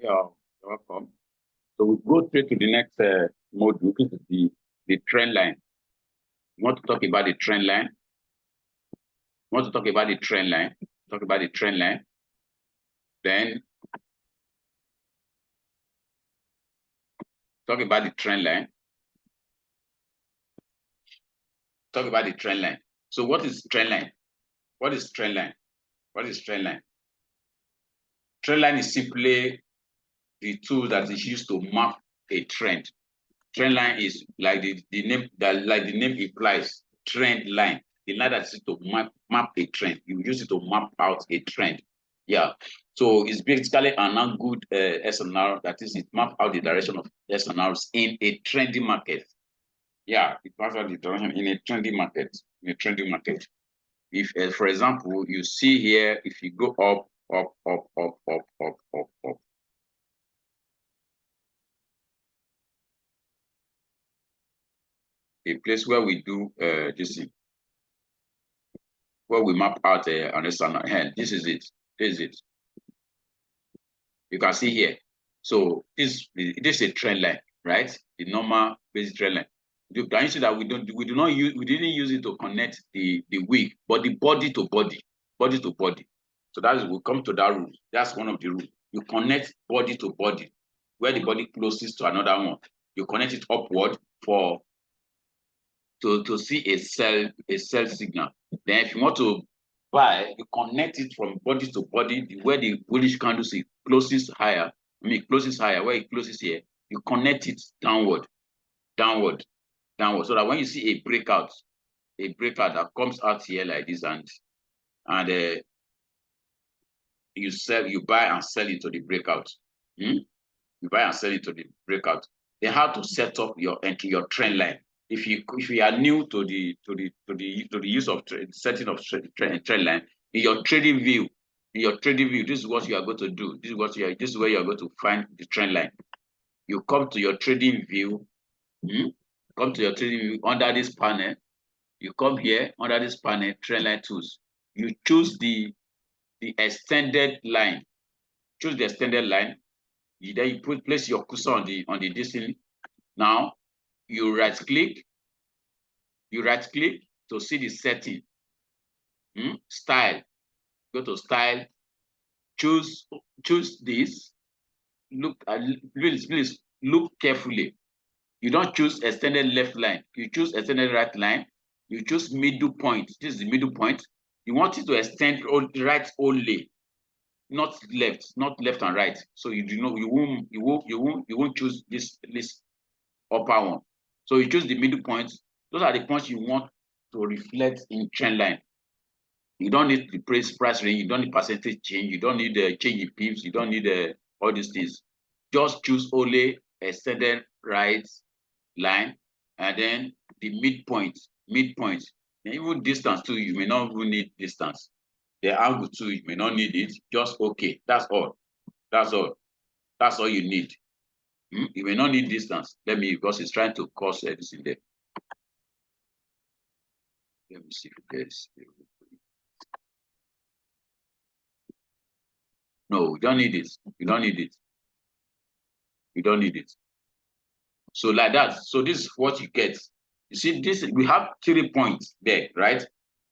Yeah, you're welcome. So we go straight to the next module, which is the trend line. We want to talk about the trend line. We want to talk about the trend line. Talk about the trend line. Then talk about the trend line. Talk about the trend line. So what is trend line? What is trend line? What is trend line? Trend line is simply the tool that is used to map a trend. Trend line is like the name implies, trend line. The line that is used to map a trend. You use it to map out a trend. Yeah. So it's basically an good SNR, that is, it map out the direction of SNRs in a trendy market. Yeah, it maps out the direction in a trendy market. In a trendy market. If, for example, you see here, if you go up, up, up, up, up, up, up, up, a place where we do this thing, where we map out an external hand. This is it. This is it. You can see here. So this is a trend line, right? The normal basic trend line. Can you see that we didn't use it to connect the wick, but the body to body, body to body. So that is, we come to that rule. That's one of the rules. You connect body to body, where the body closest to another one. You connect it upward for to see a sell signal. Then if you want to buy, you connect it from body to body, where the bullish candle is closest higher, closest higher, where it closes here, you connect it downward, downward, downward. So that when you see a breakout that comes out here like this, and you buy and sell into the breakout. You buy and sell into the breakout. Then how to set up your entry, your trend line. If you are new to the use of setting of trend line, in your trading view, this is what you are going to do. This is where you are going to find the trend line. You come to your trading view, come to your trading view under this panel. You come here under this panel, trend line tools. You choose the extended line. Choose the extended line. Then you place your cursor on the distance. Now you right click to see the setting. Style. Go to style. Choose this. Look, please look carefully. You don't choose extended left line. You choose extended right line. You choose middle point. This is the middle point. You want it to extend right only, not left and right. So you won't choose this upper one. So you choose the middle points. Those are the points you want to reflect in trend line. You don't need the price range. You don't need percentage change. You don't need the change in pips. You don't need all these things. Just choose only extended right line, and then the midpoint. And even distance too, you may not even need distance. The angle too, you may not need it. Just okay. That's all. That's all you need. You may not need distance. Because it's trying to cause this in there. Let me see if there's. No, you don't need it. You don't need it. You don't need it. So like that. So this is what you get. You see, we have 3 points there, right?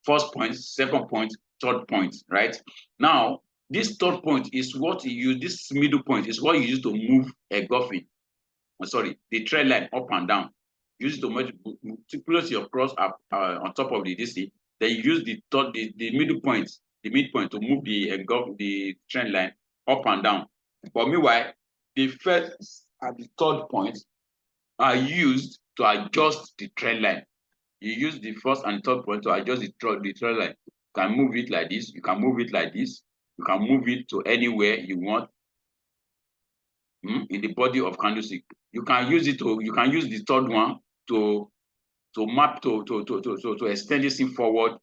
First point, second point, third point, right? Now, this third point is what you use. This middle point is what you use to move a golfing. The trend line up and down. Use it to place your cross up on top of the DC. Then you use the middle point, midpoint to move the trend line up and down. But meanwhile, the first and the third point are used to adjust the trend line. You use the first and third point to adjust the trend line. You can move it like this. You can move it like this. You can move it to anywhere you want in the body of candlestick. You can use the third one to map to extend this thing forward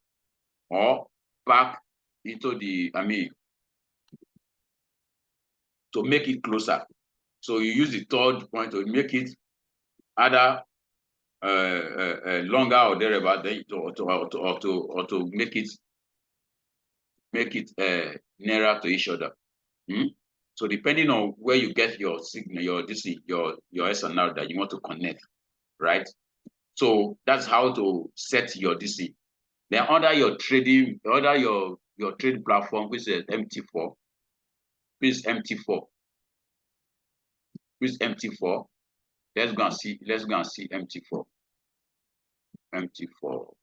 or back into to make it closer. So you use the third point to make it either longer or thereabout, or to make it nearer to each other. So depending on where you get your signal, your DC, your SNR that you want to connect, right? So that's how to set your DC. Then under your trading, under your trade platform, which is MT4, which is MT4, which is MT4. Let's go and see. Let's go and see MT4. MT4.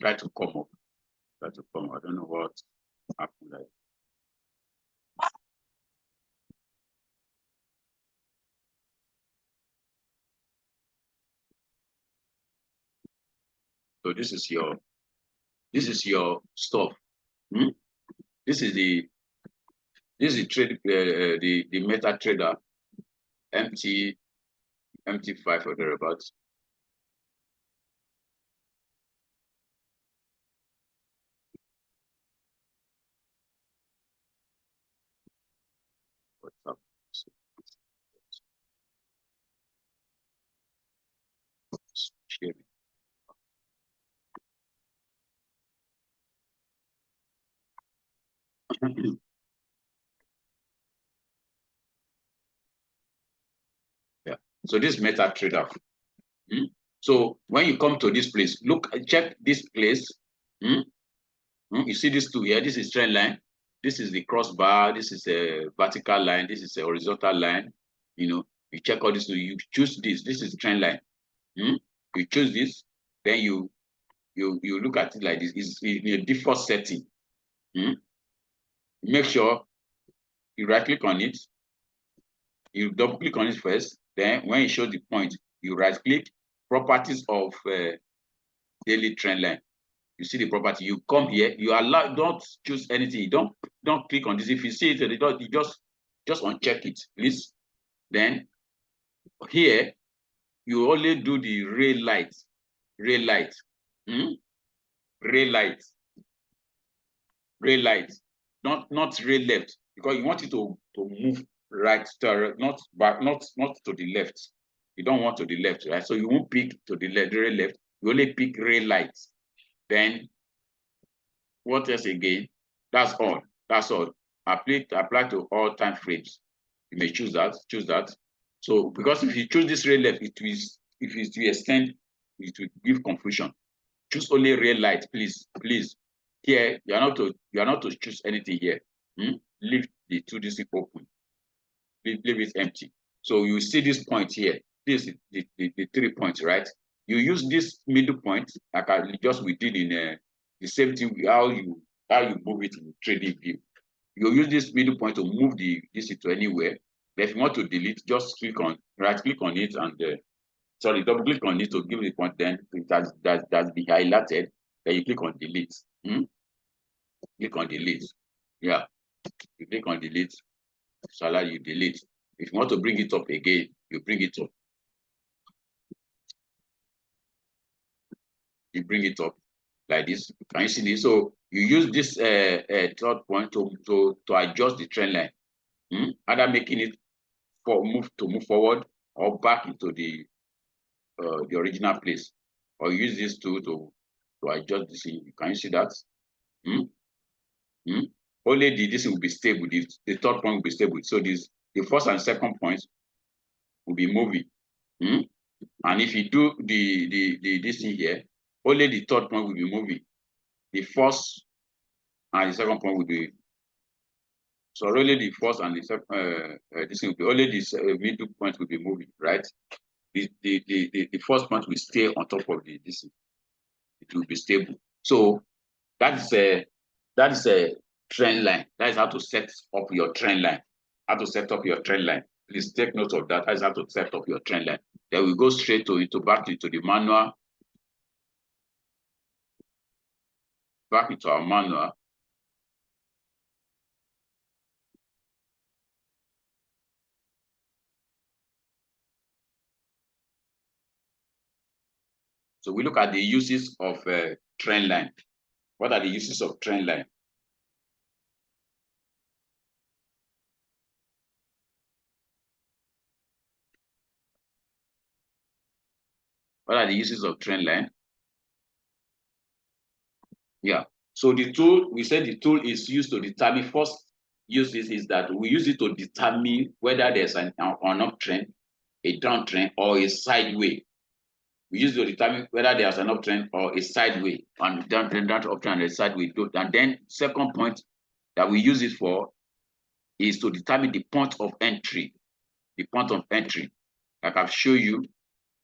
Try to come up. Try to come up. I don't know what happened. Like. So this is your stuff. Hmm? This is the trade the meta trader MT5 or thereabouts. What's up? Sharing. Yeah. So this meta trader. Hmm? So when you come to this place, look, check this place. Hmm? You see these two here. This is trend line. This is the crossbar. This is a vertical line. This is a horizontal line. You know, you check all this. You choose this. This is trend line. You choose this. Then you look at it like this. It's in a default setting. Make sure you right click on it. You double click on it first. Then when it shows the point, you right click properties of daily trend line. You see the property, you come here, you allow, don't choose anything, you don't click on this. If you see it, you just uncheck it, please. Then here, you only do the ray light, ray light, ray light, ray light, not ray left, because you want it to move right to not back, not to the left. You don't want to the left, right? So you won't pick to the left, ray left. You only pick ray light. Then what else again? That's all. That's all. Apply to all time frames. You may choose that. Choose that. So because if you choose this ray left, it will if it's to extend, it will give confusion. Choose only ray light, please. Please. Here, you are not to choose anything here. Leave the 2DC open. Leave it empty. So you see this point here. This is the 3 points, right? You use this middle point, like we did in the same thing, how you move it in trading view. You use this middle point to move this to anywhere. But if you want to delete, just right click on it and double click on it to give the point. Then that's be highlighted. Then you click on delete. Click on delete. Yeah, you click on delete. So you delete. If you want to bring it up again, you bring it up. You bring it up like this. Can you see this? So you use this third point to adjust the trend line. Either making it move forward or back into the original place, or use this tool to adjust this. Can you see that? Only this will be stable. The third point will be stable. So the first and second points will be moving. And if you do this thing here, only the third point will be moving. The first and the second point will be, so only the first and the second, this will be, only this middle point will be moving, right? The first point will stay on top of this. It will be stable. So that is a trend line. That is how to set up your trend line. How to set up your trend line. Please take note of that. That is how to set up your trend line. Then we go straight back into the manual. Back into our manual. So we look at the uses of trend line. What are the uses of trend line? What are the uses of Trendline? Yeah. So the tool, we said the tool is used to determine, first uses is that we use it to determine whether there's an uptrend, a downtrend, or a sideway. We use it to determine whether there's an uptrend or a sideway, and downtrend, uptrend, and a sideway. And then second point that we use it for is to determine the point of entry. The point of entry, like I've shown you,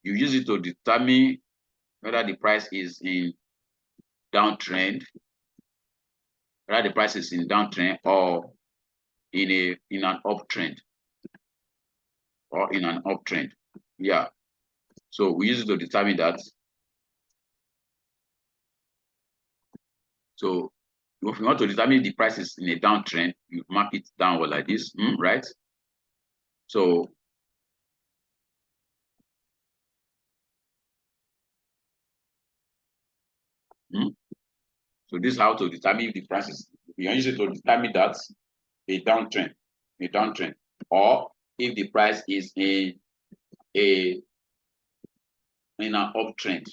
you use it to determine whether the price is in downtrend, whether the price is in downtrend or in an uptrend, Yeah. So we use it to determine that. So if you want to determine the price is in a downtrend, you mark it downward like this, right? So so this is how to determine if the price is. You use it to determine that a downtrend, or if the price is in an uptrend.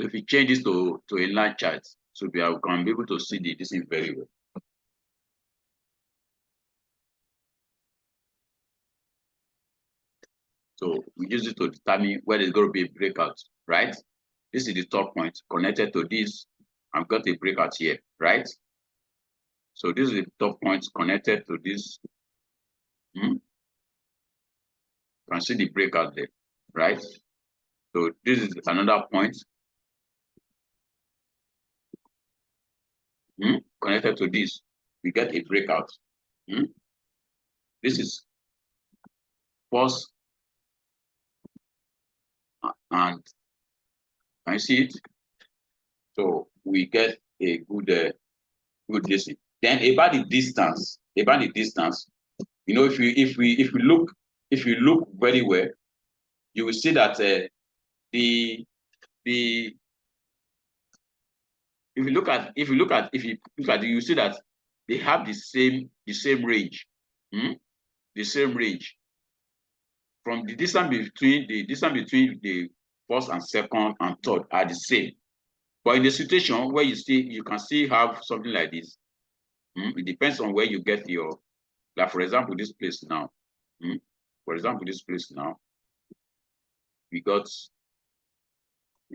So if you change this to a line chart, so we can be able to see this thing very well. So we use it to determine where there's going to be a breakout, right? This is the top point connected to this. I've got a breakout here, right? So this is the top point connected to this. You can see the breakout there, right? So this is another point connected to this. We get a breakout. This is first, and can you see it? So we get a good distance. Then about the distance, you know, if you look very well, you will see that the if you look at you see that they have the same range, the same range from the distance between the first and second and third are the same. But in the situation where you can still have something like this, it depends on where you get your, like for example, this place now. You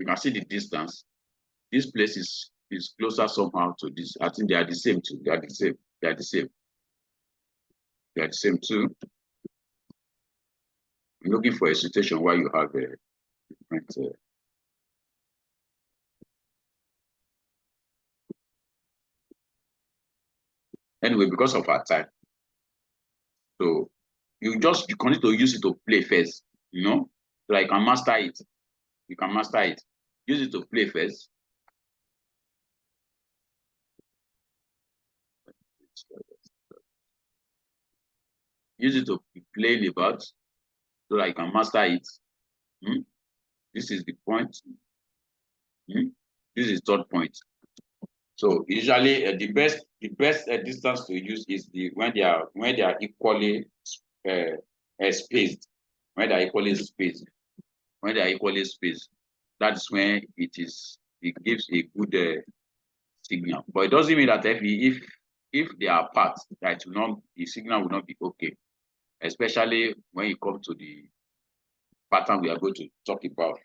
can see the distance. This place is closer somehow to this. I think they are the same too. They are the same too. I'm looking for a situation where you have a different. Anyway, because of our time, so you continue to use it to play first, so that you can master it. Use it to play first. Use it to play about so that you can master it. This is the point. This is third point. So usually the best distance to use is when they are equally spaced. When they are equally spaced. That is when it gives a good signal. But it doesn't mean that if they are apart, that the signal will not be okay. Especially when you come to the pattern we are going to talk about.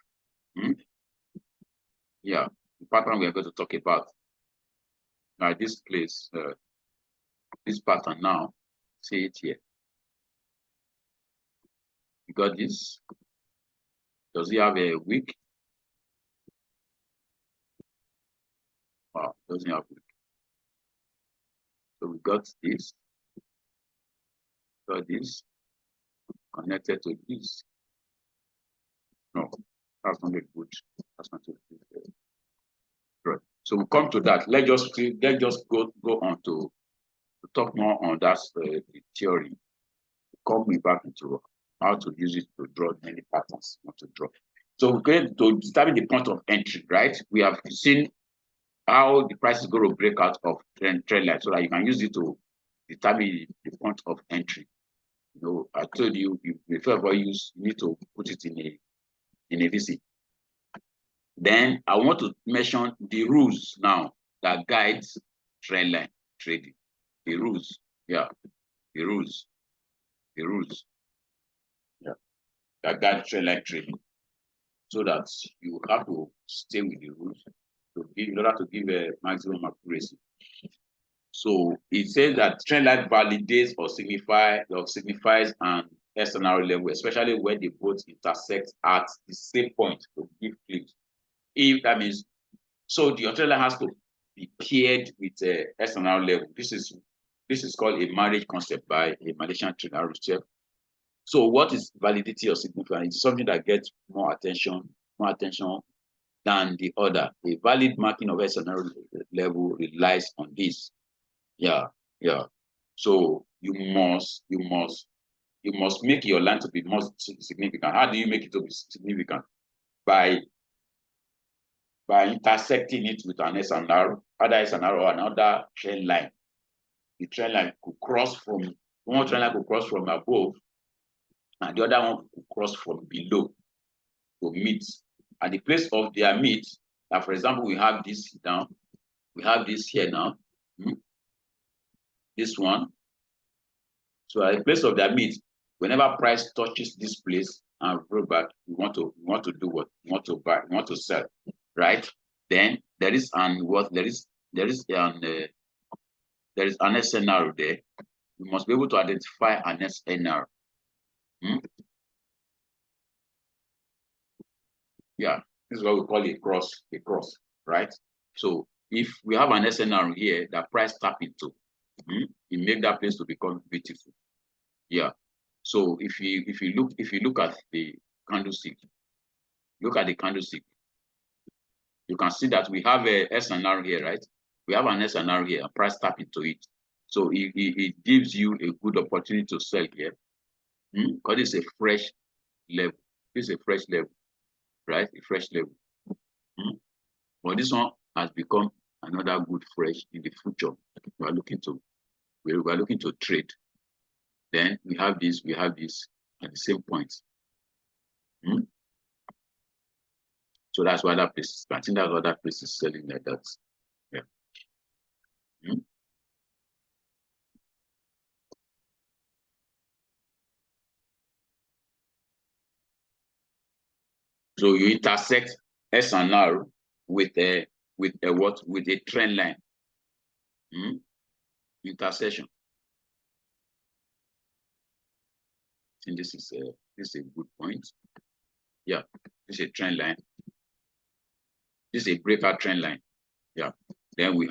Yeah, the pattern we are going to talk about. Now this place, this pattern now, see it here. You got this. Does it have a wick? Wow, doesn't have wick. So we got this. Got this connected to this. No, that's not a good. That's not a good. Right. So we come to that. Let's just go on to talk more on that the theory. come back into how to use it to draw many patterns, not to draw. So we're going to determine the point of entry, right? We have seen how the price is going to break out of trend line so that you can use it to determine the point of entry. You know, I told you, before you need to put it in a VC. Then I want to mention the rules now that guides trend line trading. The rules, yeah, the rules, yeah, that guide trend line trading. So that you have to stay with the rules in order to give a maximum accuracy. So it says that trend line validates or signifies an SNR level, especially when they both intersect at the same point to give clicks. If that means, so the trend line has to be paired with a SNR level. This is called a marriage concept by a Malaysian trader. So what is validity or significance? It's something that gets more attention than the other. A valid marking of SNR level relies on this. Yeah. So you must make your line to be more significant. How do you make it to be significant? By intersecting it with an SNR, other SNR or another trend line. The trend line could cross from one trend line could cross from above, and the other one could cross from below to meet. At the place of their meet, now for example, we have this down, we have this here now. This one. So at the place of their meet, whenever price touches this place and roll back, we want to do what? We want to buy, we want to sell, right? Then there is an SNR there. We must be able to identify an SNR. Yeah, this is what we call a cross, right? So if we have an SNR here that price tap into, it make that place to become beautiful. Yeah. So if you look at the candlestick, you can see that we have a SNR here, right? We have an SNR here, a price tap into it. So it gives you a good opportunity to sell here. Because it's a fresh level. It's a fresh level, right? A fresh level. But this one has become another good fresh in the future. We are looking to trade. Then we have this at the same point. So that's why that place, I think that's why that place is selling like that. Yeah. So you intersect S and R with a trend line. Intersection. I think this is a good point. Yeah, this is a trend line. This is a breakout trend line. Yeah. Then we'll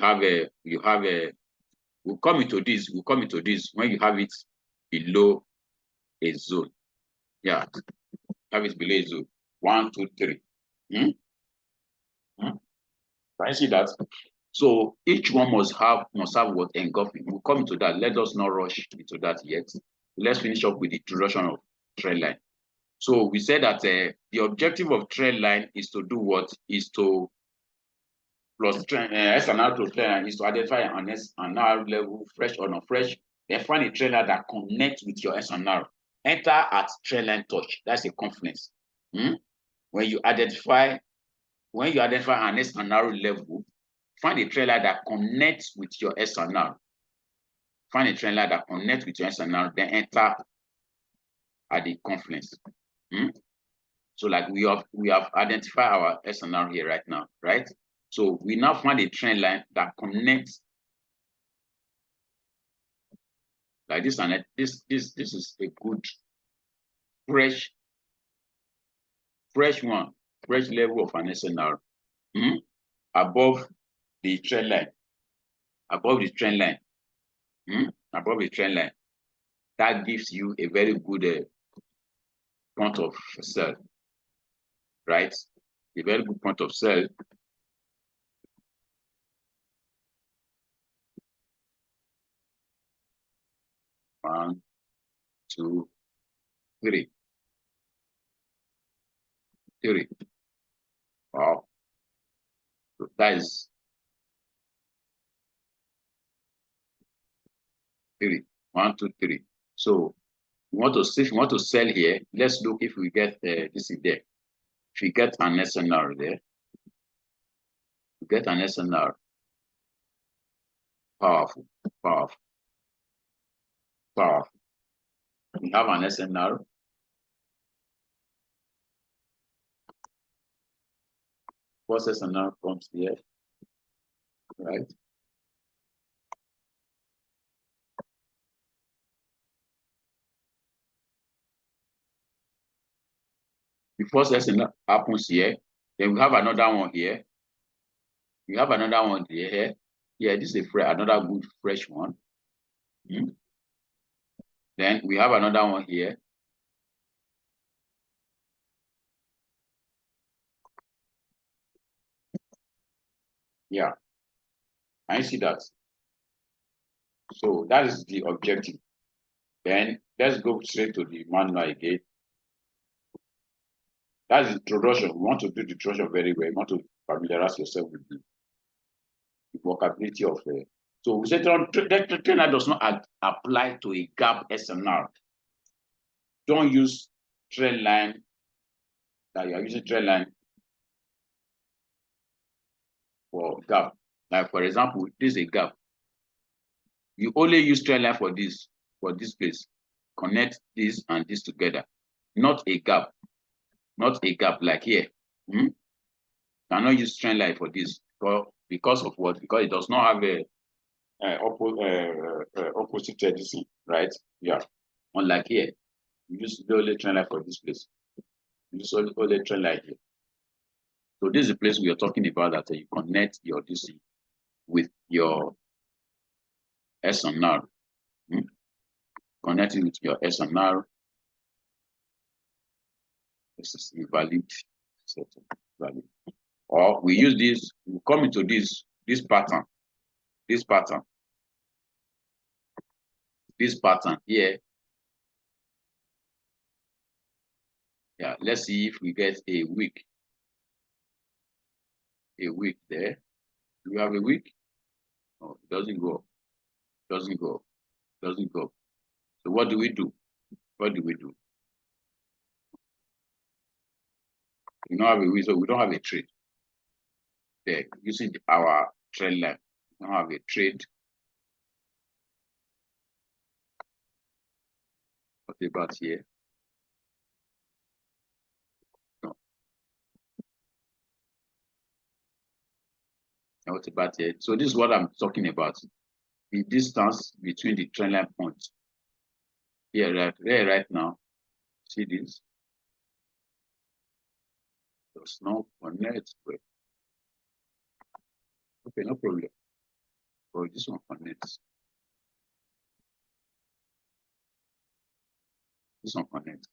come into this when you have it below a zone. Yeah. Have it below a zone. 1, 2, 3. Can you see that? So each one must have what engulfing. We'll come into that. Let us not rush into that yet. Let's finish up with the introduction of trend line. So we said that the objective of trend line is to do what? Is to plus SNR to trend line is to identify an SNR level, fresh or not fresh. Then find a trend line that connects with your SNR. Enter at trend line touch. That's a confluence. When you identify an SNR level, find a trend line that connects with your SNR. Find a trend line that connects with your SNR, then enter at the confluence. So like we have identified our SNR here right now, right? So we now find a trend line that connects like this, and this is a good fresh level of an SNR above the trend line. Above the trend line. That gives you a very good point of sell, right? A very good point of sell. One, two, 3. 3. Wow. So that is 3. 1, 2, 3. So we want to see, if we want to sell here, let's look if we get this in there. If we get an SNR there, we get an SNR. Powerful, powerful, powerful. We have an SNR. First SNR comes here, right? The first SNR happens here. Then we have another one here. We have another one here. Yeah, this is another good fresh one. Then we have another one here. Yeah, I see that. So that is the objective. Then let's go straight to the manual again. That's the introduction. We want to do the introduction very well. You want to familiarize yourself with the vocabulary of so we said Trendline does not apply to a gap SNR. Don't use Trendline that you are using Trendline for gap. Like for example, this is a gap. You only use Trendline for this place. Connect this and this together. Not a gap. Not a gap like here. Cannot use Trendline for this because of what? Because it does not have a opposite tradition, right? Yeah. Unlike here, you use the only Trendline for this place. You use only Trendline here. So this is the place we are talking about that you connect your DC with your SNR. Connect it with your SNR. This is invalid. Valid. Or we use this, we come into this pattern. This pattern here. Yeah, let's see if we get a week. A week there. Do we have a week? No, it doesn't go. Doesn't go. Doesn't go. So what do we do? What do we do? We don't have a week, so we don't have a trade. There, using our trend line. We don't have a trade. What about here? No. And what about here? So this is what I'm talking about. The distance between the trend line points. Here, right now. See this? Does not connect with. Okay, no problem. But this one connects. This one connects.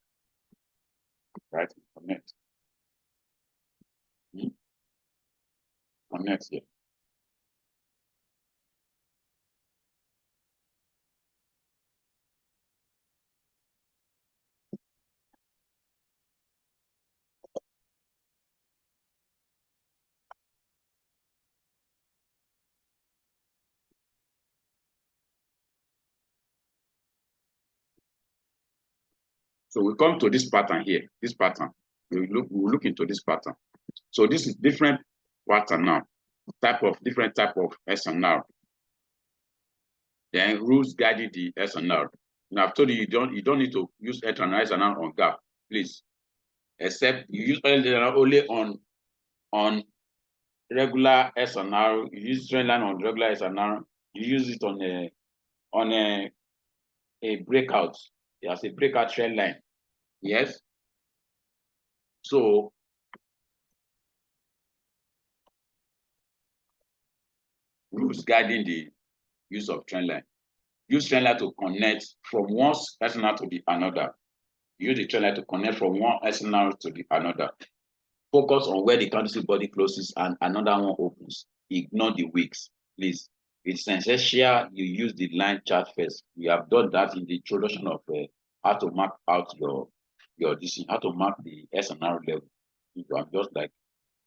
Right? Connect. Connect here. So we come to this pattern here. This pattern. We look into this pattern. So this is different pattern now. Different type of SNR. Then rules guiding the SNR. Now I've told you you don't need to use SNR on gap, please. Except you use SNR only on regular SNR. You use Trendline on regular SNR. You use it on a breakout. There's a breakout trend line. Yes. So rules guiding the use of trend line. Use trend line to connect from one SNR to the another. Use the trend line to connect from one SNR to the another. Focus on where the candlestick body closes and another one opens. Ignore the wicks, please. It's essential you use the line chart first. We have done that in the introduction of how to map out your your this, how to mark the SNR level. I'm just like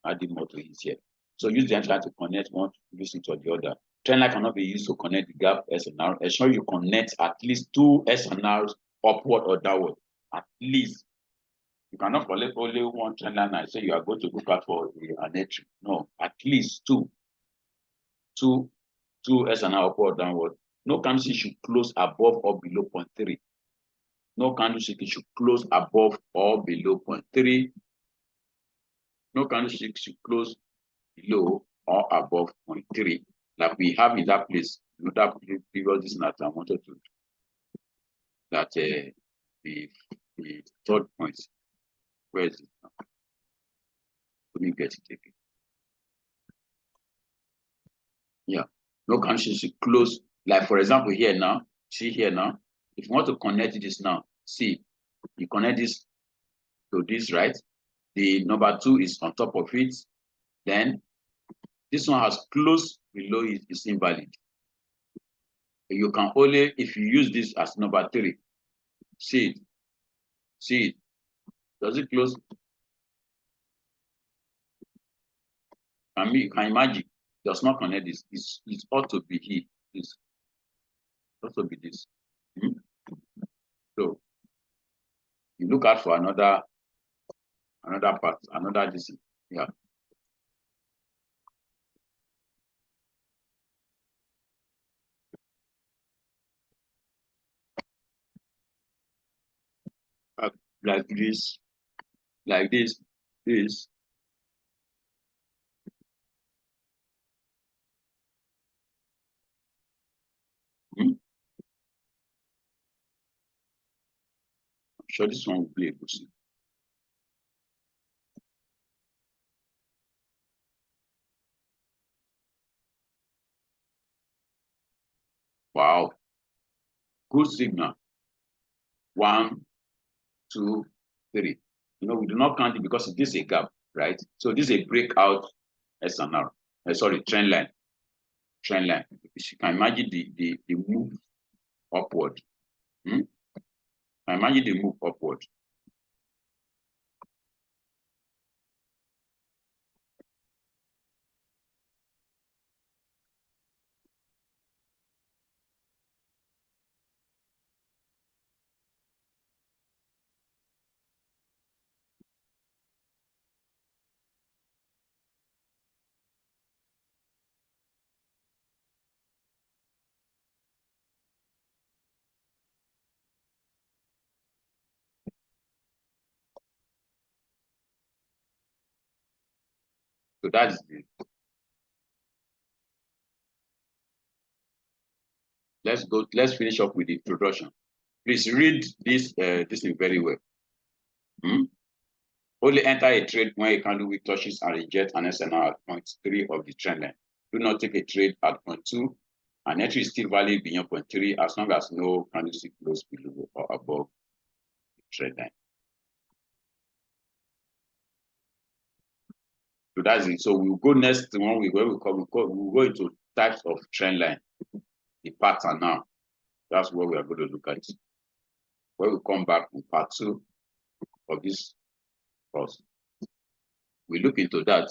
adding more to it here. So use the entry to connect one using to the other. Trendline cannot be used to connect the gap SNR. Ensure you connect at least 2 SNRs upward or downward. At least. You cannot collect only one trendline and say you are going to look out for an entry. No, at least two SNR upward or downward. No candlestick should close above or below 0.3. No candlestick should close above or below 0.3. No candlestick should close below or above 0.3. Like we have in that place, that previous this that I wanted to that the third point. Where is it now? Let me get it again. Yeah. No candlestick should close. Like for example, here now, see here now. If you want to connect this now, see, you connect this to this, right? The number 2 is on top of it. Then this one has closed below it, is invalid. You can only, if you use this as number 3, see it. See it. Does it close? You can imagine. Does not connect this. It ought to be here. This ought to be this. So you look out for another part, another this. Yeah. Like this, this. I'm sure this one will be able to. Wow. Good signal. 1, 2, 3. We do not count it because this is a gap, right? So this is a breakout SNR. Sorry, trend line. Trend line. You can imagine the move upward. Imagine the move upward. So that's the. Let's finish up with the introduction. Please read this thing very well. Only enter a trade when a candle wick touches and reject an SNR at 0.3 of the trend line. Do not take a trade at 0.2. An entry is still valid beyond 0.3 as long as no candlestick close below or above the trend line. So that's it. So we'll go next when we we'll go into types of trend line, the pattern now. That's what we are going to look at. When we come back in part 2 of this course, we look into that.